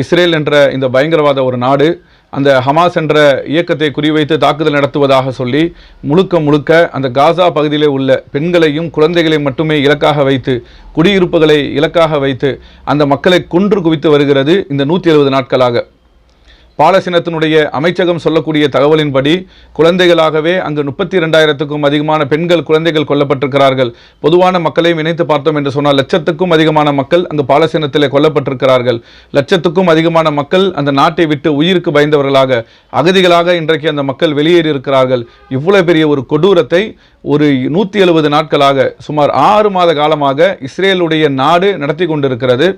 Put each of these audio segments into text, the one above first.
Israel என்ற இந்த பயங்கரவாத ஒரு நாடு அந்த ஹமாஸ் என்ற இயக்கத்தை குறிவைத்து தாக்குதல் நடத்துவதாக சொல்லி முழுக்க அந்த காசா பகுதியிலே உள்ள பெண்களையும் குழந்தைகளையும் மட்டுமே இலக்காக வைத்து குடியிருப்புகளை இலக்காக வைத்து அந்த மக்களை கொன்று குவித்து வருகிறது இந்த 170 நாட்களாக. பாலஸ்தீனத்தினுடைய அமைச்சகம் சொல்லக்கூடிய தகவலின்படி குழந்தைகளாகவே அங்கு 32,000க்கும் அதிகமான பெண்கள் குழந்தைகள் கொல்லப்பட்டிருக்கிறார்கள். பொதுவான மக்களையும் இணைத்து பார்த்தோம் என்று சொன்னால் லட்சத்துக்கும் அதிகமான மக்கள் அங்கு பாலஸ்தீனத்திலே கொல்லப்பட்டிருக்கிறார்கள். லட்சத்துக்கும் அதிகமான மக்கள் அந்த நாட்டை விட்டு உயிருக்கு பயந்தவர்களாக அகதிகளாக இன்றைக்கு அந்த மக்கள் வெளியேறி இருக்கிறார்கள். இவ்வளவு பெரிய ஒரு கொடூரத்தை ஒரு 170 நாட்களாக சுமார் 6 மாத காலமாக இஸ்ரேலுடைய நாடு நடத்தி கொண்டிருக்கிறது.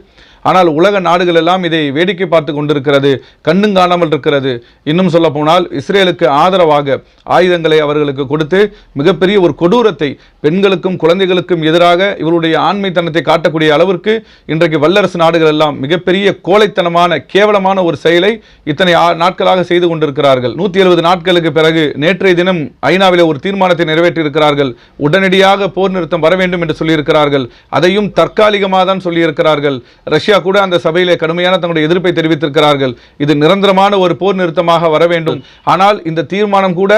ஆனால் உலக நாடுகள் எல்லாம் இதை வேடிக்கை பார்த்து கொண்டிருக்கிறது, கண்ணும் காணாமல் இருக்கிறது. இன்னும் சொல்ல போனால் இஸ்ரேலுக்கு ஆதரவாக ஆயுதங்களை அவர்களுக்கு கொடுத்து மிகப்பெரிய ஒரு கொடூரத்தை பெண்களுக்கும் குழந்தைகளுக்கும் எதிராக இவருடைய ஆண்மைத்தனத்தை காட்டக்கூடிய அளவிற்கு இன்றைக்கு வல்லரசு நாடுகள் எல்லாம் மிகப்பெரிய கோழைத்தனமான கேவலமான ஒரு செயலை இத்தனை நாட்களாக செய்து கொண்டிருக்கிறார்கள். 170 நாட்களுக்கு பிறகு நேற்றைய தினம் ஐநாவிலே ஒரு தீர்மானத்தை நிறைவேற்றியிருக்கிறார்கள். உடனடியாக போர் நிறுத்தம் வர வேண்டும் என்று சொல்லியிருக்கிறார்கள். அதையும் தற்காலிகமாக தான் சொல்லியிருக்கிறார்கள். ரஷ்யா கூட அந்த சபையிலே கடுமையான தங்களுடைய எதிர்ப்பை தெரிவித்திருக்கிறார்கள். இது நிரந்தரமான ஒரு போர் நிறுத்தமாக வர வேண்டும். ஆனால் இந்த தீர்மானம் கூட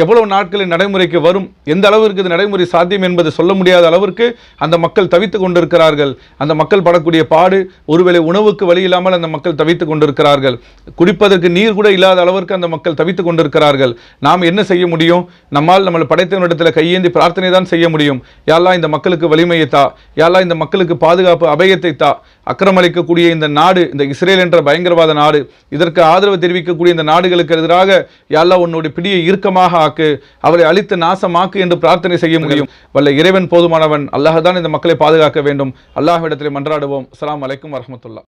எவ்வளவு நாட்களில் நடைமுறைக்கு வரும், எந்த அளவிற்கு இது நடைமுறை சாத்தியம் என்பது சொல்ல முடியாத அளவிற்கு அந்த மக்கள் தவித்துக் கொண்டிருக்கிறார்கள். அந்த மக்கள் படக்கூடிய பாடு, ஒருவேளை உணவுக்கு வழி இல்லாமல் அந்த மக்கள் தவித்துக் கொண்டிருக்கிறார்கள். குடிப்பதற்கு நீர் கூட இல்லாத அளவிற்கு அந்த மக்கள் தவித்துக் கொண்டிருக்கிறார்கள். நாம் என்ன செய்ய முடியும்? நம்மால் நம்ம படைத்தவனிடத்தில் கையேந்தி பிரார்த்தனை தான் செய்ய முடியும். யா அல்லாஹ் இந்த மக்களுக்கு வலிமையை தா, யா அல்லாஹ் இந்த மக்களுக்கு பாதுகாப்பு அபயத்தை தா. அக்கிரமளிக்கக்கூடிய இந்த நாடு, இந்த இஸ்ரேல் என்ற பயங்கரவாத நாடு, இதற்கு ஆதரவு தெரிவிக்கக்கூடிய இந்த நாடுகளுக்கு எதிராக யா அல்லாஹ் உன்னுடைய பிடியை இறுக்கமாக ஆக்கு, அவரை அழித்து நாசமாக்கு என்று பிரார்த்தனை செய்ய முடியும். வல்ல இறைவன் போதுமானவன். அல்லாஹ் தான் இந்த மக்களை பாதுகாக்க வேண்டும். அல்லாஹ்விடத்திலே மன்றாடுவோம். அஸ்ஸலாமு அலைக்கும் வரஹ்மத்துல்லாஹ்.